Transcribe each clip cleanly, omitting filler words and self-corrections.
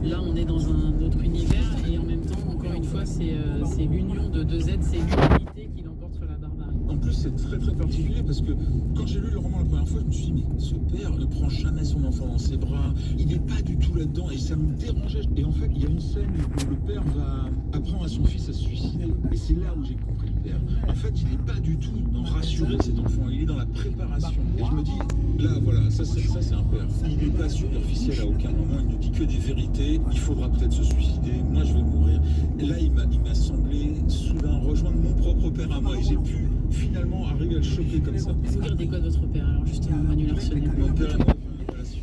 Là, on est dans un autre univers et en même temps, encore une fois, c'est l'union de deux êtres, c'est l'humanité qui l'emporte sur la barbarie. En plus, c'est très très particulier parce que quand j'ai lu le roman la première fois, je me suis dit, mais ce père ne prend jamais son enfant dans ses bras, il n'est pas du tout là-dedans et ça me dérangeait. Et en fait, il y a une scène où le père va apprendre à son fils à se suicider. Et c'est là où j'ai compris le père. En fait, il n'est pas du tout dans rassurer cet enfant, il est dans la préparation. Et je me dis, là voilà, ça c'est un père. Il n'est pas superficiel à aucun moment, il ne dit que des vérités, il faudra peut-être se suicider, moi je vais mourir. Et là, il m'a semblé soudain rejoindre mon propre père à moi et j'ai pu finalement arriver à le choper comme ça. Vous regardez quoi de votre père alors justement, Manuel Arsenet? Mon père et moi avions une relation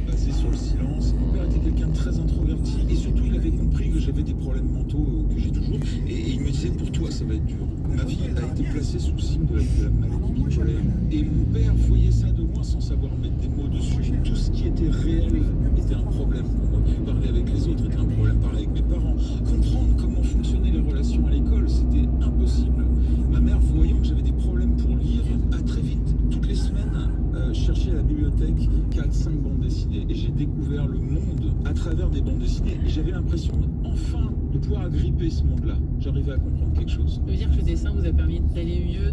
basée sur le silence. Mon père était quelqu'un de très introverti et surtout il avait compris que j'avais des problèmes mentaux que j'ai toujours et il me disait pour toi ça va être dur. Ma vie a été placée sous le signe de la maladie bipolaire et mon père voyait ça de loin sans savoir mettre des mots dessus. Tout ce qui était réel était un problème pour moi. Parler avec les autres était un problème, parler avec mes parents. Comprendre comment fonctionnaient les relations à l'école, c'était impossible. Ma mère, voyant que j'avais des problèmes pour lire, a très vite, toutes les semaines, cherché à la bibliothèque 4-5 bandes dessinées. Et j'ai découvert le monde à travers des bandes dessinées. Et j'avais l'impression, enfin, de pouvoir agripper ce monde-là. J'arrivais à comprendre quelque chose. Ça veut dire que le dessin vous a permis d'aller mieux,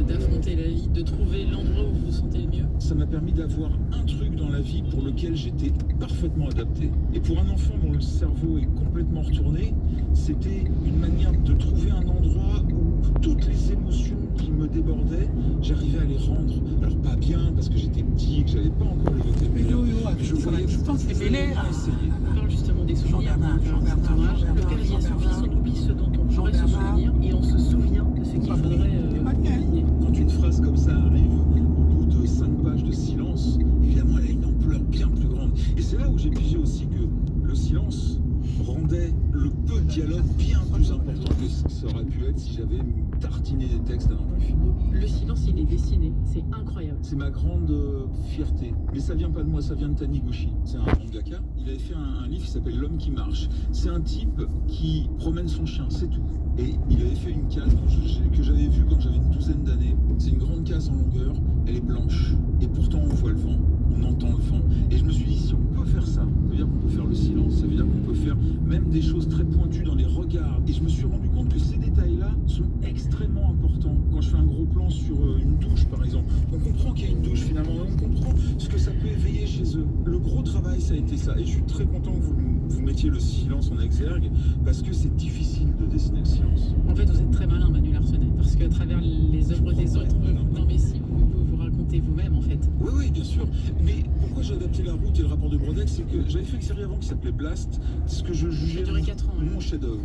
d'affronter la vie, de trouver l'endroit où vous vous sentez le mieux? Ça m'a permis d'avoir un truc dans la vie pour lequel j'étais parfaitement adapté. Et pour un enfant dont le cerveau est complètement retourné, c'était une manière de trouver un endroit où toutes les émotions qui me débordaient, j'arrivais à les rendre. Alors pas bien, parce que j'étais petit et que j'avais pas encore les vocabulaires. Mais je voyais, je pense que c'est essayer. On parle justement des souvenirs, le père dit à son fils, on oublie ce dont on pourrait se souvenir et on se souvient de ce qu'il faudrait oublier. Quand une phrase comme ça arrive, au bout de 5 pages de silence, évidemment elle a une ampleur bien plus grande. Et c'est là où j'ai pigé aussi que le silence rendait le peu de dialogue bien plus important que ce que ça aurait pu être si j'avais tartiné des textes à n'en plus finir. Le silence, il est dessiné, c'est incroyable. C'est ma grande fierté. Mais ça vient pas de moi, ça vient de Taniguchi. C'est un mangaka. Il avait fait un livre qui s'appelle L'homme qui marche. C'est un type qui promène son chien, c'est tout. Et il avait fait une case que j'avais vue quand j'avais une douzaine d'années. C'est une grande case en longueur, elle est blanche. Et pourtant on voit le vent, on entend le vent. Et je me suis dit, si on peut faire ça, ça veut dire qu'on peut faire le silence, ça veut dire qu'on peut faire même des choses très pointues dans les regards. Et je me suis rendu compte que ces détails-là sont extrêmement importants. Quand je fais un gros plan sur une douche, par exemple, on comprend qu'il y a une douche finalement, et on comprend ce que ça peut éveiller chez eux. Le gros travail, ça a été ça. Et je suis très content que vous mettiez le silence en exergue, parce que c'est difficile de dessiner le silence. En fait, vous êtes très malin, Manuel Arsenet, parce qu'à travers les œuvres des autres, non mais si, vous racontez vous-même en fait. Oui, oui, bien sûr. Mais pourquoi j'ai adapté La Route et le rapport de Brodeck, c'est que j'avais fait une série avant qui s'appelait Blast, ce que je jugeais Ça a duré 4 ans, mon chef-d'œuvre,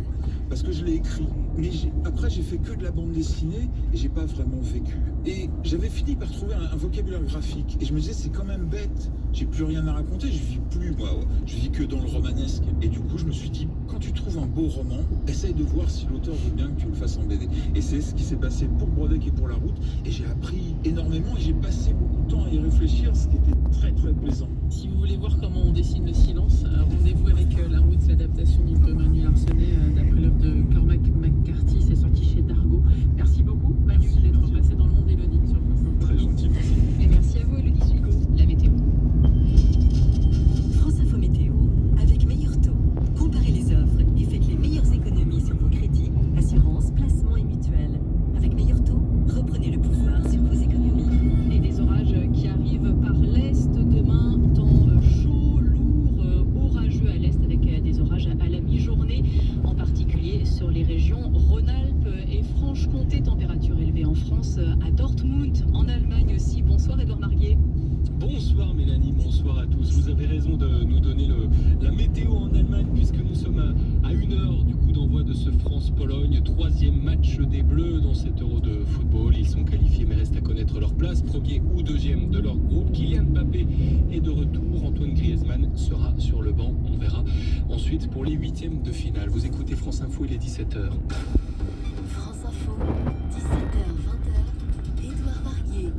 parce que je l'ai écrit. Mais après, j'ai fait que de la bande dessinée et j'ai pas vraiment vécu. Et j'avais fini par trouver un vocabulaire graphique. Et je me disais, c'est quand même bête. J'ai plus rien à raconter. Je vis plus, moi. Je vis que dans le romanesque. Et du coup, je me suis dit, quand tu trouves un beau roman, essaye de voir si l'auteur veut bien que tu le fasses en BD. Et c'est ce qui s'est passé pour Brodeck et pour La Route. Et j'ai appris énormément et j'ai passé beaucoup de temps à y réfléchir, ce qui était très très plaisant. Si vous voulez voir comment on dessine le silence, rendez-vous avec La Route, l'adaptation de Manuel Arsenet d'après l'œuvre de Cormac McCarthy. C'est sorti chez Dargaud. Merci beaucoup, Manu, d'être passé dans le monde d'Élodie sur France Info. Très gentil, merci. Et merci à vous, Élodie Suigo. La météo. France Info Météo, avec Meilleur Taux. Comparez les offres et faites les meilleures économies sur vos crédits, assurances, placements et mutuelles. Avec Meilleur Taux, reprenez le pouvoir sur vos économies. Et des orages qui arrivent par l'est demain, temps chaud, lourd, orageux à l'est avec des orages à la mi-journée, en particulier sur les régions Rhône-Alpes et Franche-Comté. Température élevée en France, à Dortmund, en Allemagne aussi. Bonsoir Edouard Marguet. Bonsoir Mélanie, bonsoir à tous. Vous avez raison de nous donner la météo en Allemagne puisque nous sommes à 1 heure du coup d'envoi de ce France-Pologne, 3e match des Bleus dans cet Euro de football. Ils sont qualifiés mais reste à connaître leur place, 1er ou 2e de leur groupe. Kylian Mbappé est de retour, Antoine Griezmann sera sur le banc, on verra ensuite pour les 8e de finale. Vous écoutez France Info, il est 17h. France Info, 17h, 20h, Édouard Marguet.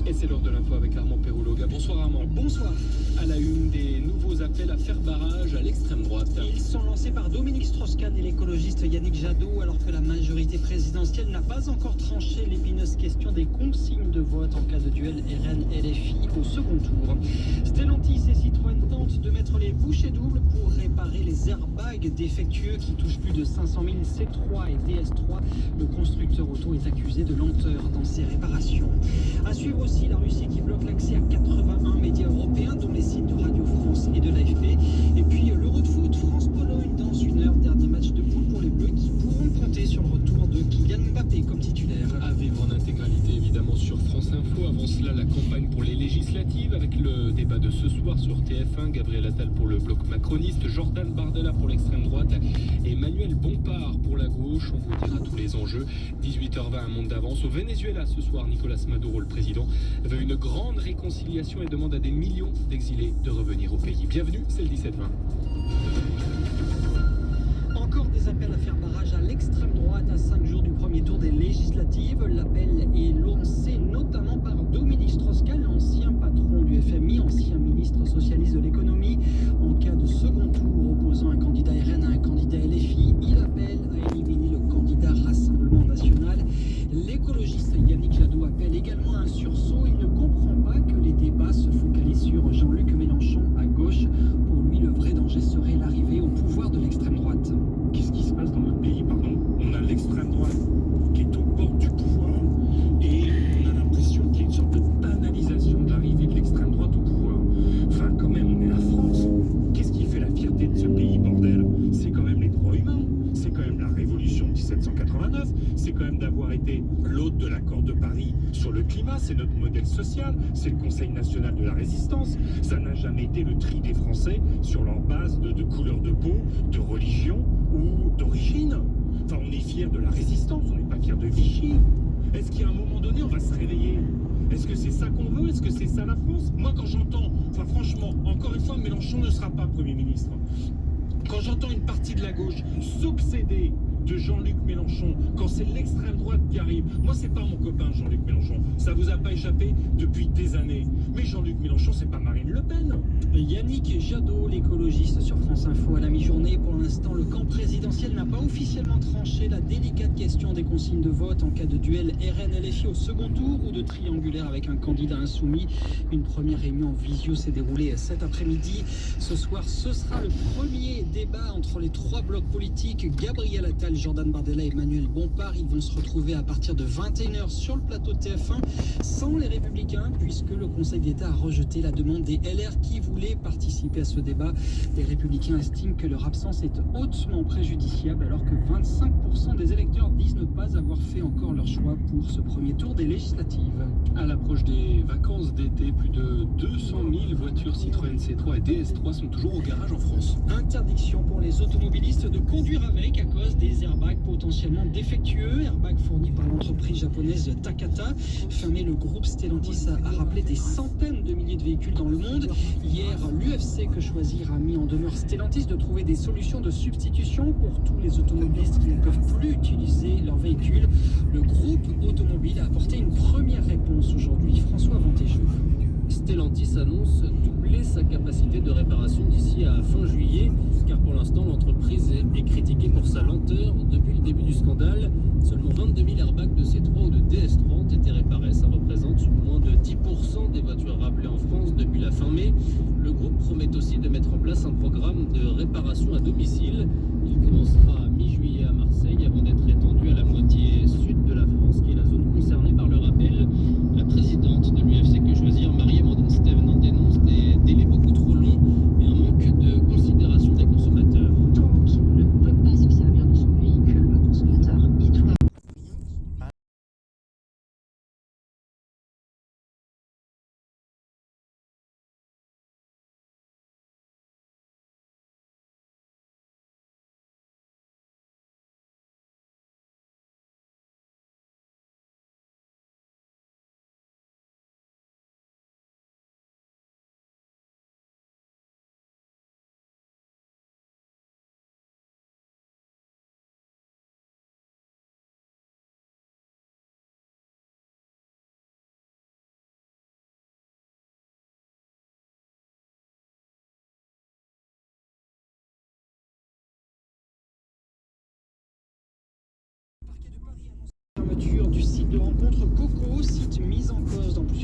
Et c'est l'heure de l'info avec Armand Perrouloga. Bonsoir Armand. Bonsoir. À la une, des nouveaux appels à faire barrage à l'extrême droite. Ils sont lancés par Dominique Strauss-Kahn et l'écologiste Yannick Jadot, alors que la majorité présidentielle n'a pas encore tranché l'épineuse question question des consignes de vote en cas de duel RN-LFI au second tour. Stellantis et Citroën tentent de mettre les bouchées doubles pour réparer les airbags défectueux qui touchent plus de 500 000 C3 et DS3. Le constructeur auto est accusé de lenteur dans ses réparations. À suivre aussi la Russie qui bloque l'accès à 81 médias européens, dont les sites de Radio France et de l'AFP. Et puis l'Euro de foot, France-Pologne dans une heure, dernier match de poule pour les Bleus qui pourront compter sur le retour de Kylian Mbappé comme titulaire. À vivre en intégralité évidemment sur France Info. Avant cela, la campagne pour les législatives avec le débat de ce soir sur TF1. Gabriel Attal pour le bloc macroniste, Jordan Bardella pour l'extrême droite, Emmanuel Bompard pour la gauche. On vous dira tous les enjeux. 18h20, un monde d'avance. Au Venezuela ce soir, Nicolas Maduro, le président, veut une grande réconciliation et demande à des millions d'exilés de revenir au pays. Bienvenue, c'est le 17-20. Encore des appels à faire barrage à l'extrême droite à 5 jours du premier tour des législatives. L'appel est lancé notamment par Dominique Strauss-Kahn, l'ancien patron du FMI, ancien ministre socialiste de l'économie. En cas de second tour opposant un candidat RN à un candidat LFI, il appelle à éliminer le candidat Rassemblement National. L'écologiste Yannick Jadot appelle également à un sursaut. Il ne comprend pas que les débats se focalisent sur Jean-Luc Mélenchon à gauche. Pour lui, le vrai danger serait l'arrivée au pouvoir de l'extrême droite. Qu'est-ce qui se passe dans notre pays, pardon? On a l'extrême droite qui est au bord du pouvoir et on a l'impression qu'il y a une sorte de banalisation de l'arrivée de l'extrême droite au pouvoir. Enfin, quand même, on est la France. Qu'est-ce qui fait la fierté de ce pays, bordel? C'est quand même les droits humains. C'est quand même la révolution de 1789. C'est quand même d'avoir été l'hôte de l'accord de Paris sur le climat. C'est notre modèle social. C'est le Conseil national de la résistance. Ça n'a jamais été le tri des Français sur leur base de couleur de peau, de religion ou d'origine. Enfin, on est fiers de la résistance, on n'est pas fiers de Vichy. Est-ce qu'à un moment donné, on va se réveiller? Est-ce que c'est ça qu'on veut? Est-ce que c'est ça la France? Moi, quand j'entends, enfin franchement, encore une fois, Mélenchon ne sera pas Premier ministre. Quand j'entends une partie de la gauche s'obséder de Jean-Luc Mélenchon, quand c'est l'extrême droite qui arrive, moi c'est pas mon copain Jean-Luc Mélenchon, ça vous a pas échappé depuis des années. Mais Jean-Luc Mélenchon, c'est pas Marine Le Pen. Yannick Jadot, l'écologiste sur France Info à la mi-journée. Pour l'instant, le camp présidentiel n'a pas officiellement tranché la délicate question des consignes de vote en cas de duel RN-LFI au second tour ou de triangulaire avec un candidat insoumis. Une première réunion en visio s'est déroulée cet après-midi. Ce soir, ce sera le premier débat entre les trois blocs politiques. Gabriel Attal, Jordan Bardella et Emmanuel Bompard. Ils vont se retrouver à partir de 21h sur le plateau de TF1 sans les Républicains puisque le Conseil d'État a rejeté la demande des LR qui voulaient participer à ce débat. Les Républicains estiment que leur absence est hautement préjudiciable alors que 25% des électeurs disent ne pas avoir fait encore leur choix pour ce premier tour des législatives. À l'approche des vacances d'été, plus de 200 000 voitures Citroën C3 et DS3 sont toujours au garage en France. Interdiction pour les automobilistes de conduire avec à cause des airbags potentiellement défectueux. Airbags fournis par l'entreprise japonaise Takata. Fin mai, le groupe Stellantis a rappelé des centaines de milliers de véhicules dans le monde. Hier, l'UFC Que Choisir a mis en demeure Stellantis de trouver des solutions de substitution pour tous les automobilistes qui ne peuvent plus utiliser leur véhicule. Le groupe automobile a apporté une première réponse aujourd'hui. François Vantégeux. Stellantis annonce doubler sa capacité de réparation d'ici à fin juillet, car pour l'instant l'entreprise est critiquée pour sa lenteur. Depuis le début du scandale, seulement 22 000 airbags de C3 ou de DS3 ont été réparés. Ça représente moins de 10% des voitures rappelées en France depuis la fin mai. Le groupe promet aussi de mettre en place un programme de réparation à domicile. Il commencera à mi-juillet à Marseille avant d'être étendu à la moitié sud de la France, qui est la zone concernée par le rappel. La présidente de l'UFC Que Choisir, Marie-Amandine Steven, en dénonce des délais beaucoup trop longs et un manque de considération des consommateurs. Tant qu'il ne peut pas se servir de son véhicule, le consommateur, il doit... Fermeture du site de rencontre Coco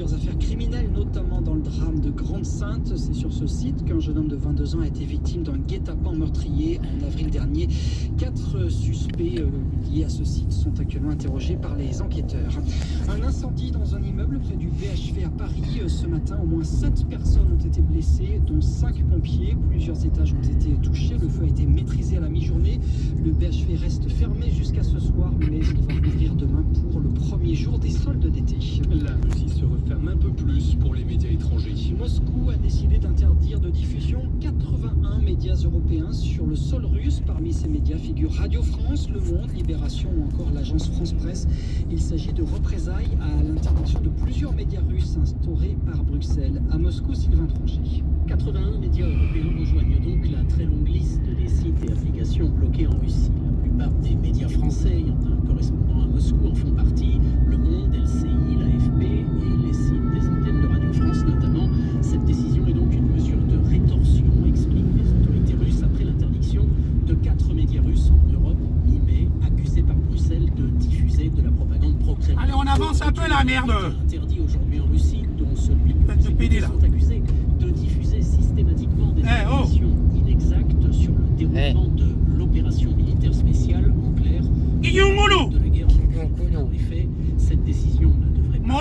plusieurs affaires criminelles, notamment dans le drame de Grande-Synthe. C'est sur ce site qu'un jeune homme de 22 ans a été victime d'un guet-apens meurtrier en avril dernier. 4 suspects liés à ce site sont actuellement interrogés par les enquêteurs. Un incendie dans un immeuble près du BHV à Paris. Ce matin, au moins 7 personnes ont été blessées, dont 5 pompiers. Plusieurs étages ont été touchés. Le feu a été maîtrisé à la mi-journée. Le BHV reste fermé jusqu'à ce soir, mais il va rouvrir demain pour le premier jour des soldes d'été. La Russie se referme un peu plus pour les médias étrangers. Moscou a décidé d'interdire de diffusion 81 médias européens sur le sol russe. Parmi ces médias figurent Radio France, Le Monde, Libération ou encore l'agence France Presse. Il s'agit de représailles à l'interdiction de plusieurs médias russes instaurés par Bruxelles. À Moscou, Sylvain Tronchet. 81 médias européens rejoignent donc la très longue liste des sites et applications bloqués en Russie. La plupart des médias français ayant un correspondant à Moscou en font partie. Le Monde, LCI, l'AFP et les sites des antennes de Radio France notamment. Cette décision est donc une mesure de rétorsion, expliquent les autorités russes, après l'interdiction de 4 médias russes en Europe mi-mai, accusés par Bruxelles de diffuser de la propagande pro-Kremlin. Allez, on avance un peu la merde. Interdit aujourd'hui en Russie, dont celui que Faites de PD, là. sont accusés de diffuser systématiquement des informations inexactes sur le déroulement de l'opération militaire spéciale, en clair, de la guerre en Ukraine. En effet, cette décision ne devrait pas changer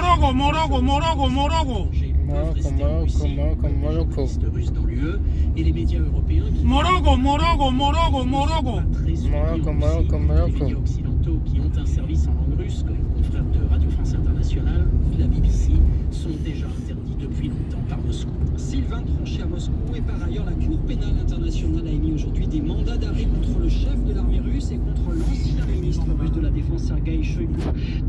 russe dans l'UE et les médias européens qui pas très suivis en Russie. Les médias occidentaux qui ont un service en langue russe, comme le confrère de Radio France Internationale ou la BBC, sont déjà interdits depuis longtemps par Moscou. Sylvain Tronchet à Moscou et par ailleurs la Cour pénale internationale a émis aujourd'hui des mandats d'arrêt contre le chef de l'armée russe et contre l'ancien ministre russe de la Défense Sergueï Shoigu.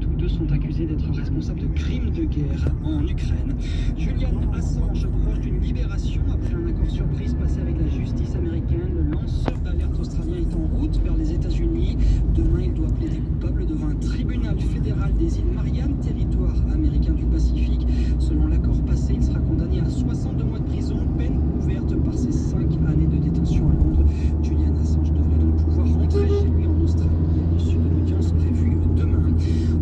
Tous deux sont accusés d'être responsables de crimes de guerre en Ukraine. Julian Assange proche d'une libération après un accord surprise passé avec la justice américaine. Le lanceur d'alerte australien est en route vers les États-Unis. Demain, il doit plaider coupable devant un tribunal fédéral des îles Mariannes, territoire américain du Pacifique. Selon l'accord passé, il sera condamné à 62 mois de prison, peine couverte par ses 5 années de détention à Londres. Julian Assange devrait donc pouvoir rentrer chez lui en Australie à l'issue de l'audience prévue demain.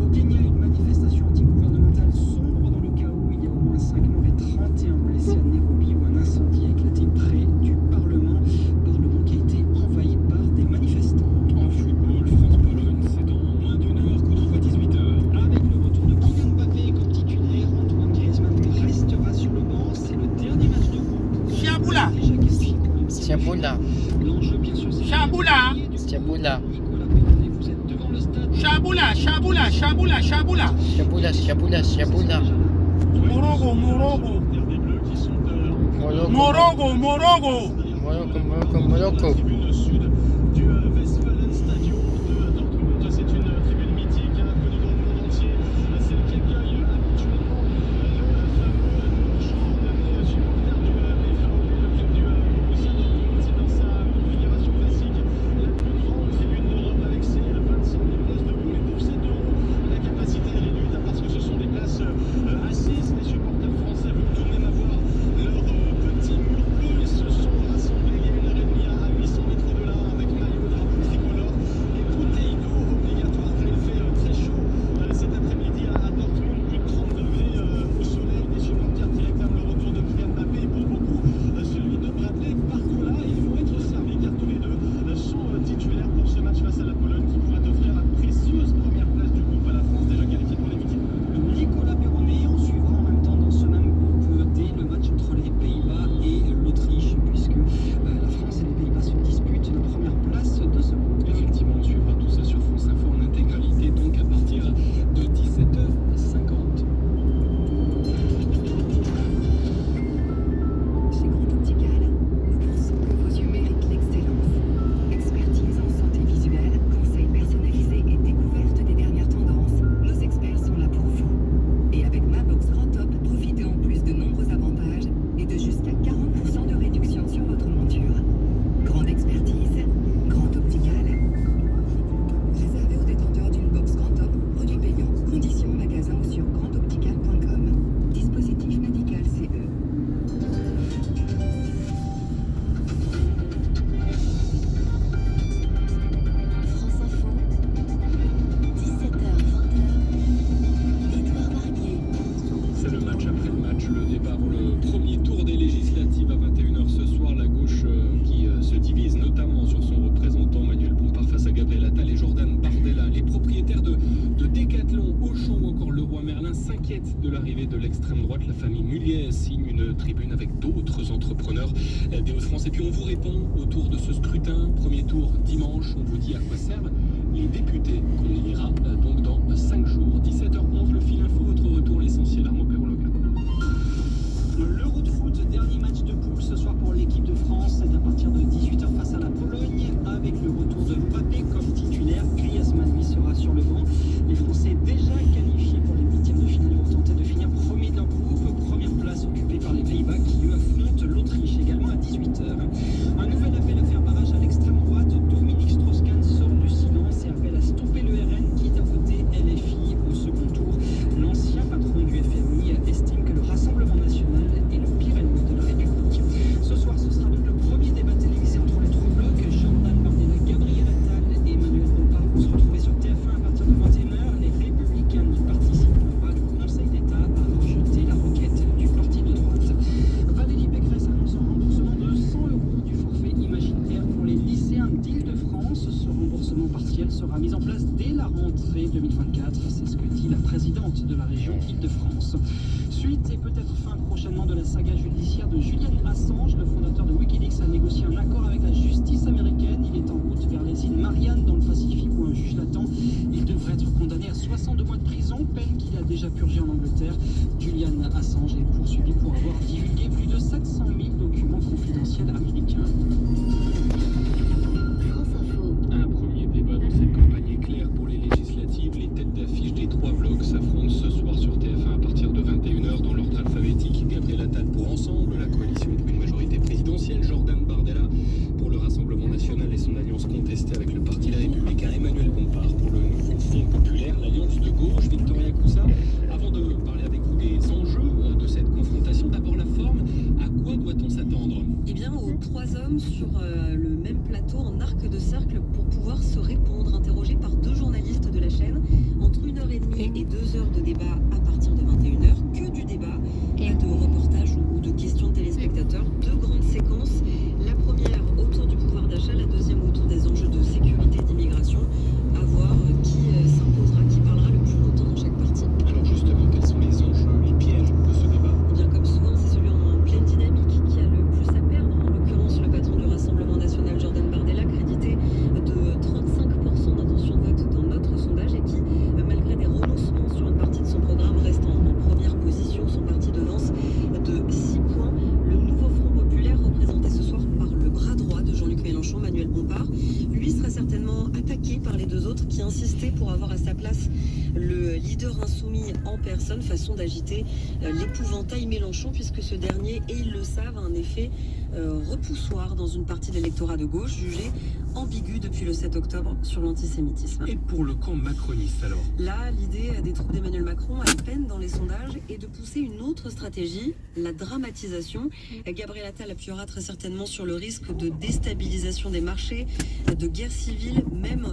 Au Kenya, une manifestation anti-gouvernementale sombre dans le chaos. Il y a au moins 5 morts et 31 blessés à Nairobi où un incendie a éclaté près du Parlement. Parlement qui a été envahi par des manifestants. En football, France-Pologne, c'est dans moins d'une heure, coup d'envoi 18h. Avec le retour de Kylian Mbappé comme titulaire, Antoine Griezmann restera sur le banc. C'est le dernier match de groupe. Chaboula. Chaboula. L'enjeu, bien sûr, c'est Chaboula. Chaboula. Nicolas Péronnet, vous êtes devant le stade. Chaboula, chaboula, chaboula, chaboula. Chaboula, chaboula, chaboula. Morogo, morogo. Morogo, morogo. Morocco, Morocco, Morocco. Tribune sud du Westfalen Stadion de Dortmund. C'est une tribune mythique, connue dans le monde entier. Celle qui accueille habituellement le fameux chant des supporters du BVB, le club du Borussia Dortmund. C'est dans sa configuration classique la plus grande tribune d'Europe avec ses 25 000 places debout. Mais pour cette Euro, la capacité est réduite parce que ce sont des places assises. Les supporters français veulent tout de même avoir leur petit mur bleu. Ils se sont rassemblés il y a une heure et demie à 800 mètres de là Merlin s'inquiète de l'arrivée de l'extrême droite. La famille Mulliez signe une tribune avec d'autres entrepreneurs des Hauts-de-France. Et puis on vous répond autour de ce scrutin. Premier tour dimanche, on vous dit à quoi servent les députés qu'on élira donc dans 5 jours. 17h11, le fil info, votre retour, l'essentiel Armand Perologa. L'Euro de foot, dernier match de poule ce soir pour l'équipe de France. C'est à partir de 18h face à la Pologne, avec le retour de Mbappé comme titulaire. Griezmann lui sera sur le banc. Les Français déjà qualifiés pour les huitièmes de finale vont tenter de finir premier de leur groupe. Première place occupée par les Pays-Bas qui eux affrontent l'Autriche également à 18h. Un nouvel appel à faire barrage à l'extrême droite. Dominique Strauss-Kahn sort du silence et appelle à stopper le RN qui a voté LFI au second tour. L'ancien patron du FMI estime que le Rassemblement national est le pire ennemi de la République. Ce soir, ce sera donc le premier débat télévisé entre les trois blocs. Jordan Bardella, Gabriel Attal et Emmanuel Bompard vont se retrouver sur TF1 à partir de 21h. Les Républicains n'y participeront pas. Le Conseil d'État a rejeté la requête du parti de droite. Valérie Pécresse annonce un remboursement de 100 € du forfait imaginaire pour les lycéens d'Île-de-France. Ce remboursement partiel sera mis en place dès la rentrée 2024. C'est ce que dit la présidente de la région Île-de-France. Suite et peut-être fin prochainement de la saga judiciaire de Julian Assange. Le fondateur de Wikileaks a négocié un accord avec la justice américaine. Il est en route vers les îles Mariannes dans le Pacifique où un juge l'attend. Il devrait être condamné à 62 mois de prison, peine qu'il a déjà purgée en Angleterre. Julian Assange est poursuivi pour avoir divulgué plus de 700 000 documents confidentiels américains. France Info. Un premier débat dans cette campagne éclair pour les législatives. Les têtes d'affiche des trois blocs s'affrontent ce soir sur TF1 à partir de 21h dans l'ordre alphabétique. Gabriel Attal pour Ensemble, la coalition pour une majorité présidentielle. Jordan Bardella pour le Rassemblement national et son alliance contestée avec le Parti Les Républicains. Emmanuel Bompard pour le nouveau Front populaire, l'alliance de gauche. Victoria Coussa, avant de parler avec vous des enjeux de cette confrontation, d'abord la forme. À quoi doit-on s'attendre? Eh bien, aux trois hommes sur le même plateau en arc de cercle pour pouvoir se répondre, interrogés par deux journalistes de la chaîne, entre 1h30 et 2h de débat à partir de 21h, que du débat, pas de reportage ou de questions de téléspectateurs, deux grandes séquences, la première autour du pouvoir d'achat, la deuxième autour des enjeux de sécurité et d'immigration, à voir qui s'imposera, qui parlera le plus longtemps dans chaque partie. Alors justement, quels sont les enjeux, les pièges de ce débat? Eh bien, comme souvent, c'est celui en pleine dynamique qui a le plus à perdre. En l'occurrence, le patron du Rassemblement national, Jordan Bardella, crédité de 35% d'intention de vote dans notre sondage et qui, malgré des renoncements sur une partie de son programme, reste en première position. Son parti devance de 6 points. Le nouveau Front populaire, représenté ce soir par le bras droit de Jean-Luc Mélenchon, Manuel Bompard, lui sera certainement attaqué par les deux autres qui insistaient pour avoir à sa place le leader insoumis en personne, façon d'agiter l'épouvantail Mélenchon, puisque ce dernier, et ils le savent, a un effet repoussoir dans une partie de l'électorat de gauche, jugé ambigu depuis le 7 octobre sur l'antisémitisme. Et pour le camp macroniste alors? Là, l'idée des troupes d'Emmanuel Macron, à peine dans les sondages, est de pousser une autre stratégie, la dramatisation. Gabriel Attal appuiera très certainement sur le risque de déstabilisation des marchés, de guerre civile, même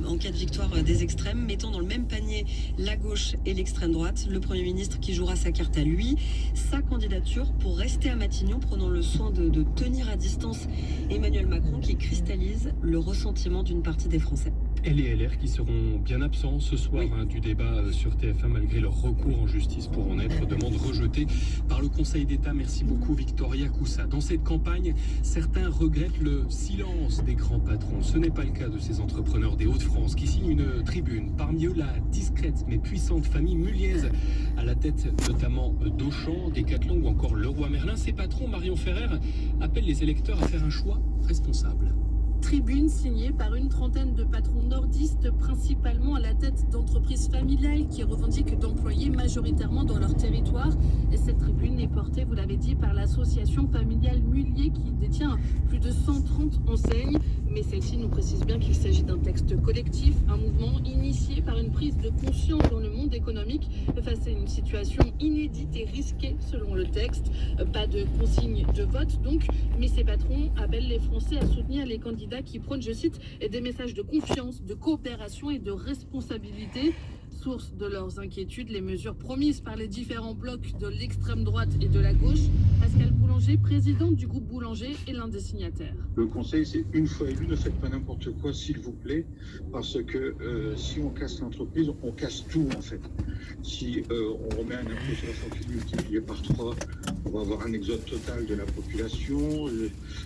en cas de victoire des extrêmes, mettant dans le même panier la gauche et l'extrême droite. Le Premier ministre qui jouera sa carte à lui, sa candidature pour rester à Matignon, prenant le soin de tenir à distance Emmanuel Macron, qui cristallise le ressentiment d'une partie des Français. Et les LR qui seront bien absents ce soir du débat sur TF1 malgré leur recours en justice pour en être, demande rejetée par le Conseil d'État. Merci beaucoup Victoria Coussa. Dans cette campagne, certains regrettent le silence des grands patrons. Ce n'est pas le cas de ces entrepreneurs des Hauts-de-France qui signent une tribune. Parmi eux, la discrète mais puissante famille Mulliez, à la tête notamment d'Auchan, Decathlon ou encore Leroy Merlin. Ces patrons, Marion Ferrer, appellent les électeurs à faire un choix responsable. Tribune signée par une trentaine de patrons nordistes, principalement à la tête d'entreprises familiales qui revendiquent d'employer majoritairement dans leur territoire. Et cette tribune est portée, vous l'avez dit, par l'association familiale Mulliez qui détient plus de 130 enseignes. Mais celle-ci nous précise bien qu'il s'agit d'un texte collectif, un mouvement initié par une prise de conscience dans le monde économique face à une situation inédite et risquée selon le texte. Pas de consigne de vote donc, mais ces patrons appellent les Français à soutenir les candidats qui prônent, je cite, des messages de confiance, de coopération et de responsabilité. source de leurs inquiétudes, les mesures promises par les différents blocs de l'extrême droite et de la gauche. Pascal Boulanger, présidente du groupe Boulanger, est l'un des signataires. Le conseil, c'est une fois élu, ne faites pas n'importe quoi, s'il vous plaît, parce que si on casse l'entreprise, on casse tout en fait. Si on remet un impôt sur la fortune multiplié par 3, on va avoir un exode total de la population.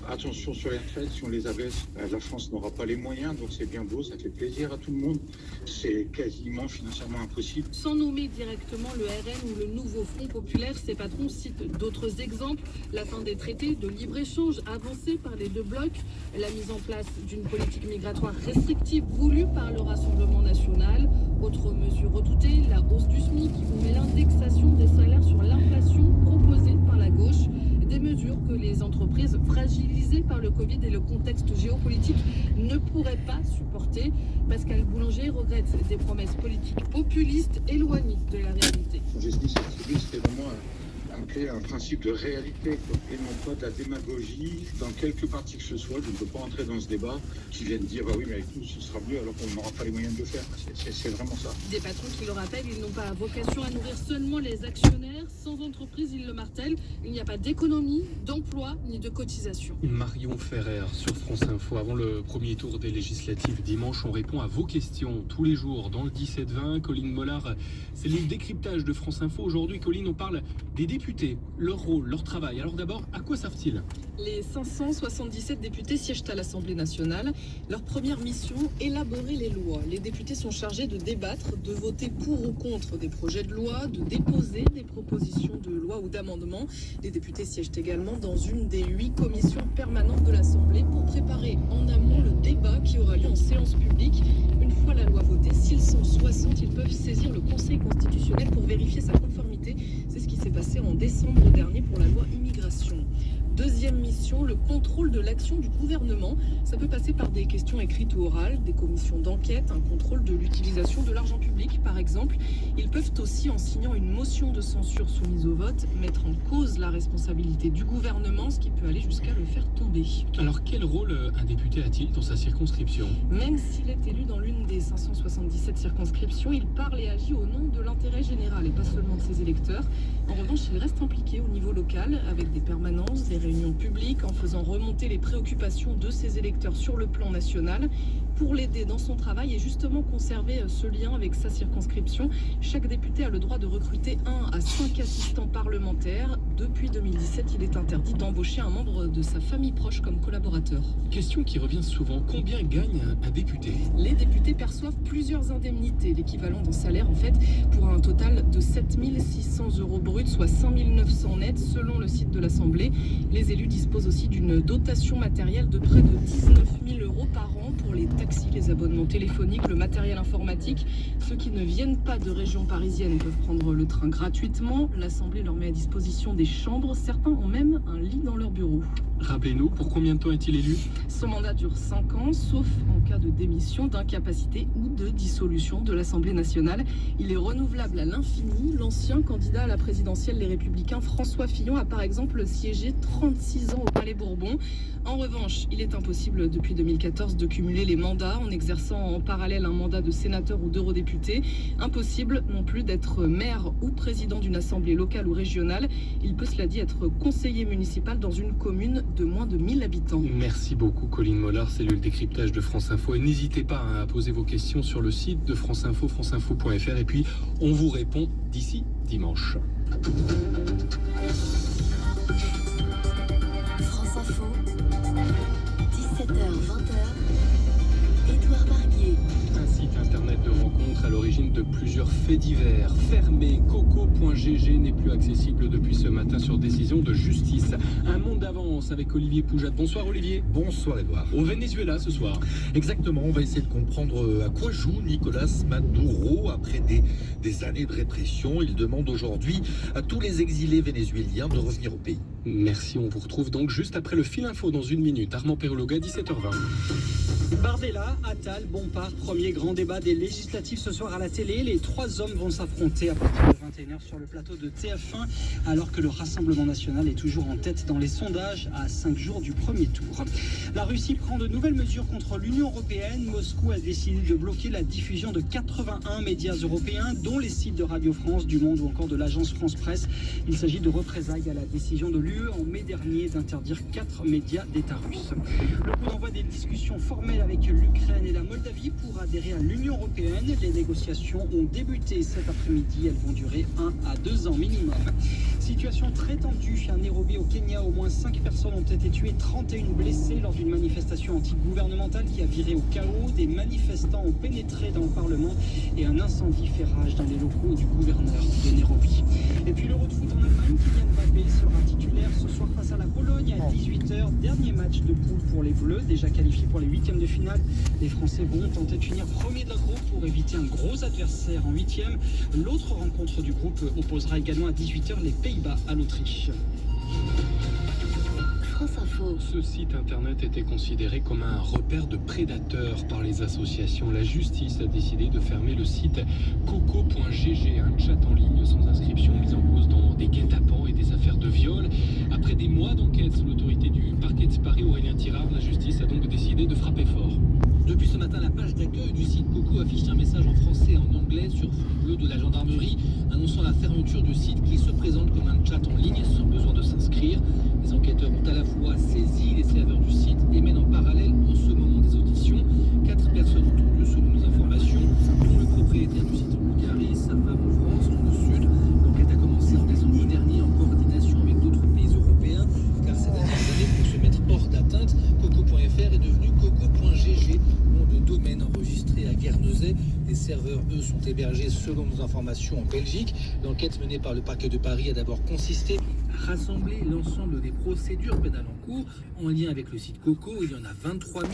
Attention sur les retraites, si on les abaisse, la France n'aura pas les moyens, donc c'est bien beau, ça fait plaisir à tout le monde. C'est quasiment financièrement impossible. Sans nommer directement le RN ou le nouveau Front populaire, ces patrons citent d'autres exemples. La fin des traités de libre-échange avancés par les deux blocs, la mise en place d'une politique migratoire restrictive voulue par le Rassemblement national. Autre mesure redoutée, la hausse du SMIC ou l'indexation des salaires sur l'inflation proposée par la gauche. Des mesures que les entreprises fragilisées par le Covid et le contexte géopolitique ne pourraient pas supporter. Pascal Boulanger regrette des promesses politiques populistes éloignées de la réalité. J'ai dit cette tribune, c'était vraiment un principe de réalité et non pas de la démagogie dans quelque partie que ce soit. Je ne peux pas entrer dans ce débat qui viennent dire bah oui mais avec nous ce sera mieux alors qu'on n'aura pas les moyens de le faire. C'est vraiment ça. Des patrons qui le rappellent, ils n'ont pas vocation à nourrir seulement les actionnaires. Sans entreprise, ils le martèlent, il n'y a pas d'économie, d'emploi ni de cotisation. Marion Ferrer sur France Info. Avant le premier tour des législatives dimanche, on répond à vos questions tous les jours dans le 17-20. Colline Mollard, c'est le décryptage de France Info. Aujourd'hui, Colline, on parle des députés, leur rôle, leur travail. Alors d'abord, à quoi servent-ils ? Les 577 députés siègent à l'Assemblée nationale. Leur première mission, élaborer les lois. Les députés sont chargés de débattre, de voter pour ou contre des projets de loi, de déposer des propositions de loi ou d'amendements. Les députés siègent également dans une des 8 commissions permanentes de l'Assemblée pour préparer en amont le débat qui aura lieu en séance publique. Une fois la loi votée, s'ils sont 60, ils peuvent saisir le Conseil constitutionnel pour vérifier sa conformité. C'est ce qui s'est passé en décembre dernier pour la loi immigration. Deuxième mission, le contrôle de l'action du gouvernement. Ça peut passer par des questions écrites ou orales, des commissions d'enquête, un contrôle de l'utilisation de l'argent public par exemple. Ils peuvent aussi, en signant une motion de censure soumise au vote, mettre en cause la responsabilité du gouvernement, ce qui peut aller jusqu'à le faire tomber. Alors quel rôle un député a-t-il dans sa circonscription ? Même s'il est élu dans l'une des 577 circonscriptions, il parle et agit au nom de l'intérêt général et pas seulement de ses électeurs. En revanche, il reste impliqué au niveau local avec des permanences, des réunions publiques, en faisant remonter les préoccupations de ses électeurs sur le plan national. Pour l'aider dans son travail et justement conserver ce lien avec sa circonscription, chaque député a le droit de recruter 1 à 5 assistants parlementaires. Depuis 2017, il est interdit d'embaucher un membre de sa famille proche comme collaborateur. Question qui revient souvent, combien gagne un député ? Les députés perçoivent plusieurs indemnités, l'équivalent d'un salaire en fait, pour un total de 7 600 € bruts, soit 5 900 nets selon le site de l'Assemblée. Les élus disposent aussi d'une dotation matérielle de près de 19 000 € par an pour les taxis, les abonnements téléphoniques, le matériel informatique. Ceux qui ne viennent pas de région parisienne peuvent prendre le train gratuitement. L'Assemblée leur met à disposition des chambres. Certains ont même un lit dans leur bureau. Rappelez-nous, pour combien de temps est-il élu ? Son mandat dure 5 ans, sauf en cas de démission, d'incapacité ou de dissolution de l'Assemblée nationale. Il est renouvelable à l'infini. L'ancien candidat à la présidentielle Les Républicains, François Fillon, a par exemple siégé 36 ans au Palais Bourbon. En revanche, il est impossible depuis 2014 de cumuler les mandats en exerçant en parallèle un mandat de sénateur ou d'eurodéputé. Impossible non plus d'être maire ou président d'une assemblée locale ou régionale. Il peut, cela dit, être conseiller municipal dans une commune de moins de 1000 habitants. Merci beaucoup Colline Mollard, c'est le décryptage de France Info. Et n'hésitez pas à poser vos questions sur le site de France Info, franceinfo.fr. Et puis on vous répond d'ici dimanche. France Info, 17h-20h, Édouard Barguier. Un site internet de rencontre à l'origine de plusieurs faits divers. Fermé, coco.gg n'est plus accessible depuis ce matin sur décision de justice. Un monde d'avance avec Olivier Poujade. Bonsoir Olivier. Bonsoir Edouard. Au Venezuela ce soir. Exactement, on va essayer de comprendre à quoi joue Nicolas Maduro après des années de répression. Il demande aujourd'hui à tous les exilés vénézuéliens de revenir au pays. Merci, on vous retrouve donc juste après le fil info dans une minute. Armand Perloga, 17h20. Bardella, Attal, Bompard, premier grand débat des législatives ce soir à la télé. Les trois hommes vont s'affronter à partir de 21h sur le plateau de TF1, alors que le Rassemblement national est toujours en tête dans les sondages à 5 jours du premier tour. La Russie prend de nouvelles mesures contre l'Union européenne. Moscou a décidé de bloquer la diffusion de 81 médias européens, dont les sites de Radio France, du Monde ou encore de l'agence France Presse. Il s'agit de représailles à la décision de l'UE en mai dernier d'interdire 4 médias d'État russes. Le coup d'envoi des discussions formelles avec l'Ukraine et la Moldavie pour adhérer à l'Union européenne. Les négociations ont débuté cet après-midi. Elles vont durer 1 à 2 ans minimum. Situation très tendue à Nairobi au Kenya. Au moins 5 personnes ont été tuées, 31 blessées lors d'une manifestation anti-gouvernementale qui a viré au chaos. Des manifestants ont pénétré dans le Parlement et un incendie fait rage dans les locaux du gouverneur de Nairobi. Et puis l'Euro de foot en Allemagne, Kylian Mbappé sera titulaire ce soir face à la Pologne à 18h. Dernier match de poule pour les Bleus, déjà qualifiés pour les 8e de finale. Les Français vont tenter de finir premier de leur groupe pour éviter un gros adversaire en 8e. L'autre rencontre du groupe opposera également à 18h les Pays-Bas à l'Autriche. France Info. Ce site internet était considéré comme un repère de prédateurs par les associations. La justice a décidé de fermer le site coco.gg, un chat en ligne sans inscription mis en cause dans des guet-apens et des affaires de viol. Après des mois d'enquête sous l'autorité du parquet de Paris, Aurélien Tirard, la justice a donc décidé de frapper fort. Depuis ce matin, la page d'accueil du site Coco affiche un message en français et en anglais sur fond bleu de la gendarmerie annonçant la fermeture du site qui se présente comme un chat en ligne sans besoin de s'inscrire. Les enquêteurs ont à la fois saisi les serveurs du site et mènent en parallèle en ce moment des auditions. 4 personnes entendues selon nos informations, dont le propriétaire du site en Bulgarie, sa femme en France, dans le sud. L'enquête a commencé en décembre dernier en coordination avec d'autres pays européens, car ces dernières années, pour se mettre hors d'atteinte, Coco.fr est devenu Coco.gg, nom de domaine enregistré à Guernesey. Les serveurs, eux, sont hébergés selon nos informations en Belgique. L'enquête menée par le parquet de Paris a d'abord consisté à rassembler l'ensemble des procédures pénales en cours en lien avec le site Coco. Il y en a 23 000.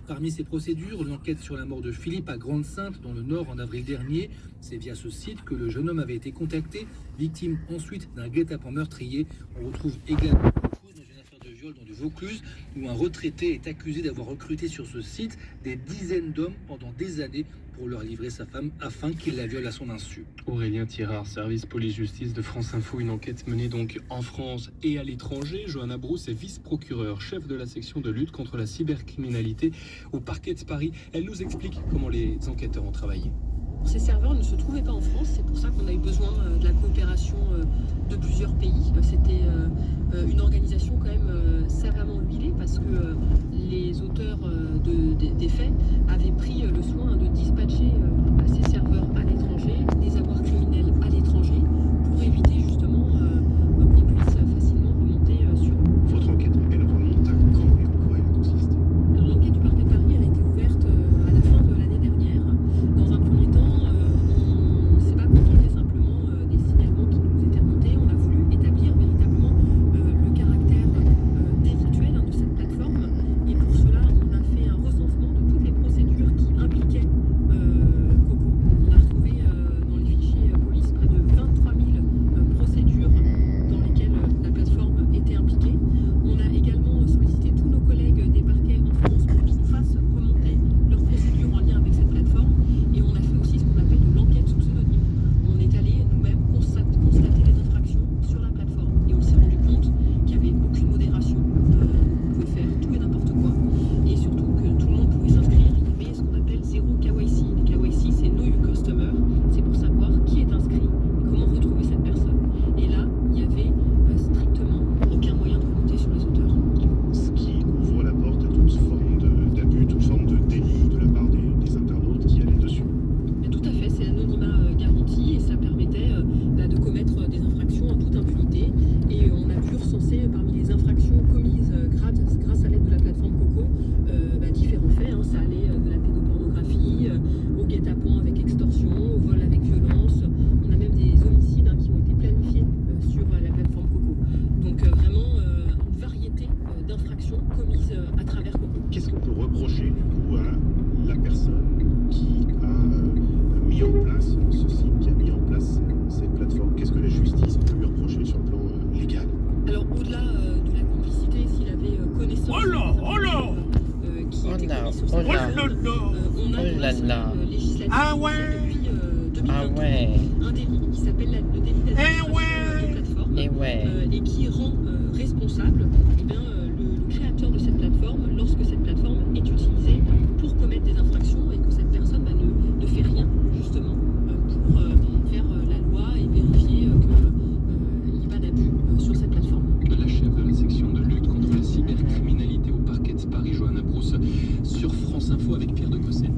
Parmi ces procédures, l'enquête sur la mort de Philippe à Grande-Synthe dans le Nord en avril dernier. C'est via ce site que le jeune homme avait été contacté, victime ensuite d'un guet-apens meurtrier. On retrouve également dans une affaire de viol dans du Vaucluse où un retraité est accusé d'avoir recruté sur ce site des dizaines d'hommes pendant des années pour leur livrer sa femme afin qu'il la viole à son insu. Aurélien Tirard, service police-justice de France Info, une enquête menée donc en France et à l'étranger. Johanna Brousse est vice-procureure, chef de la section de lutte contre la cybercriminalité au parquet de Paris. Elle nous explique comment les enquêteurs ont travaillé. Ces serveurs ne se trouvaient pas en France, c'est pour ça qu'on a eu besoin de la coopération de plusieurs pays. C'était une organisation quand même savamment huilée parce que les auteurs des faits avaient pris le soin de dispatcher ces serveurs à l'étranger, des avoirs criminels à l'étranger, pour éviter justement qu'on puisse facilement remonter sur eux. Votre enquête, elle remonte à quand et en quoi elle a consisté? Alors, l'enquête du parquet de Paris, elle a été ouverte à la fin de l'année dernière. Dans un premier temps, on ne s'est pas contenté simplement des signalements qui nous étaient remontés. On a voulu établir véritablement le caractère délictuel de cette plateforme. Et pour cela, on a fait un recensement de toutes les procédures qui impliquaient Coco. On a retrouvé dans les fichiers police près de 23 sur Oh cette là. réforme. On a Oh dans là la là. semaine législative Ah ouais. depuis 2023 Ah ouais. un délit qui s'appelle le délit d'administration ouais. de plateforme Et ouais. et qui rend responsable le créateur de cette plateforme lorsque cette plateforme est utilisée pour commettre des infractions et que cette personne ne fait rien justement pour faire la loi et vérifier qu'il n'y a pas d'abus sur cette plateforme. La chef de la section de lutte contre la cybercriminalité au parquet de Paris, Johanna Brousse, sur France Info avec Pierre de Cossette.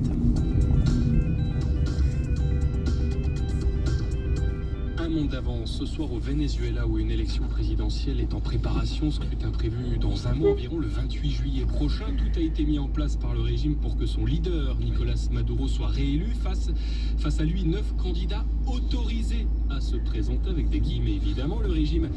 Un monde d'avance ce soir au Venezuela où une élection présidentielle est en préparation, scrutin prévu dans un mois environ le 28 juillet prochain. Tout a été mis en place par le régime pour que son leader, Nicolas Maduro, soit réélu. Face à lui, 9 candidats autorisés à se présenter, avec des guillemets évidemment. Le régime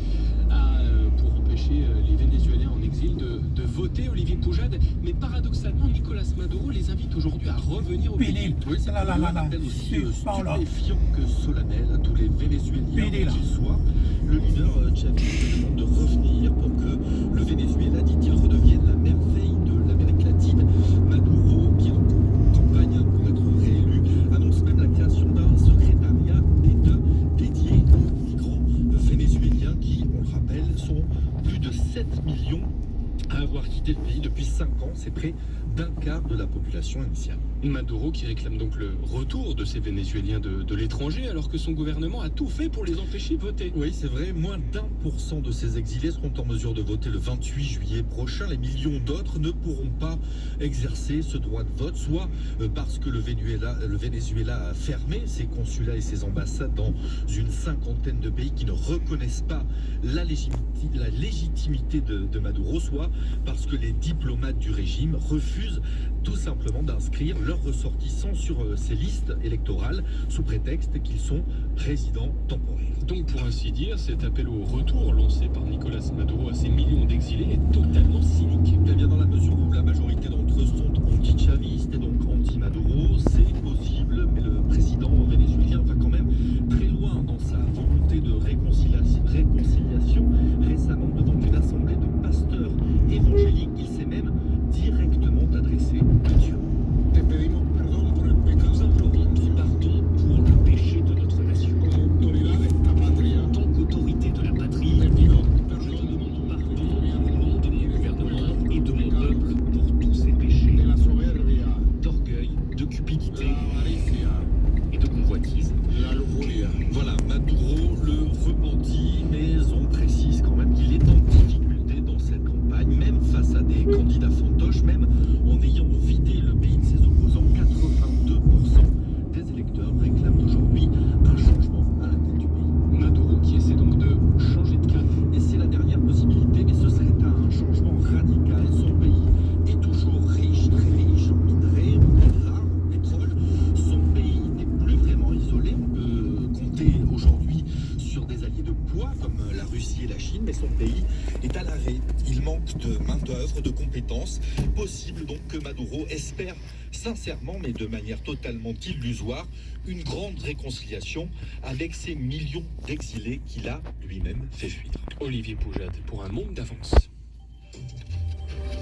a, pour empêcher les Vénézuéliens en exil de voter, Olivier Poujade. Mais paradoxalement, Nicolas Maduro les invite aujourd'hui à revenir au pays. Pédé. Oui, c'est Là, là, là, là. un appel aussi C'est par là. stupéfiant que solennel à tous les Vénézuéliens Pédé, là. où qu'ils soient. Le leader Chavez demande de revenir pour que le Venezuela, dit-il, redevienne la merveille de l'Amérique latine. Maduro, qui est en campagne pour être réélu, annonce même la création d'un secrétariat d'État dédié aux migrants vénézuéliens qui, on le rappelle, sont plus de 7 millions à avoir quitté le pays depuis 5 ans. C'est près d'un quart de la population initiale. Maduro qui réclame donc le retour de ces Vénézuéliens de l'étranger alors que son gouvernement a tout fait pour les empêcher de voter. Oui, c'est vrai, moins d'1% de ces exilés seront en mesure de voter le 28 juillet prochain. Les millions d'autres ne pourront pas exercer ce droit de vote, soit parce que le Venezuela a fermé ses consulats et ses ambassades dans une cinquantaine de pays qui ne reconnaissent pas la légitimité de Maduro, soit parce que les diplomates du régime refusent tout simplement d'inscrire leurs ressortissants sur ces listes électorales sous prétexte qu'ils sont résidents temporaires. Donc pour ainsi dire, cet appel au retour lancé par Nicolas Maduro à ces millions d'exilés est totalement cynique. Eh bien dans la mesure où la majorité d'entre eux sont anti-chavistes et donc anti-Maduro, c'est possible, mais le président vénézuélien va quand même très loin dans sa volonté de réconciliation. Récemment, devant une assemblée de pasteurs évangéliques, il s'est même directement adressé à Dieu. Te pedimos perdón por el pecado. Nous implorons pardon pour le péché de notre nation. Como autoridad de esta patria, En tant qu'autorité de la patrie, te pido je perdón demande pardon au nom de mon gouvernement et de mon peuple pour tous ces péchés de la soberbia, d'orgueil, de de cupidité la avaricia, et de convoitise. de la lujuria. Voilà, Maduro le repentit, mais on précise quand même qu'il est en difficulté dans cette campagne, même face à des candidats fantoches, même en ayant vidé le pays de ses opposants. 82% des électeurs réclament aujourd'hui un changement à la tête du pays. Maduro qui essaie donc de changer de cap. Et c'est la dernière possibilité, mais ce serait un changement radical. Son pays est toujours riche, très riche en minerais, en terres rares, en pétrole. Son pays n'est plus vraiment isolé. On peut compter aujourd'hui sur des alliés de poids comme la Russie et la Chine, mais son pays est à l'arrêt. Il manque de main-d'œuvre, de compétences. Possible donc que Maduro espère sincèrement, mais de manière totalement illusoire, une grande réconciliation avec ces millions d'exilés qu'il a lui-même fait fuir. Olivier Poujade pour un monde d'avance.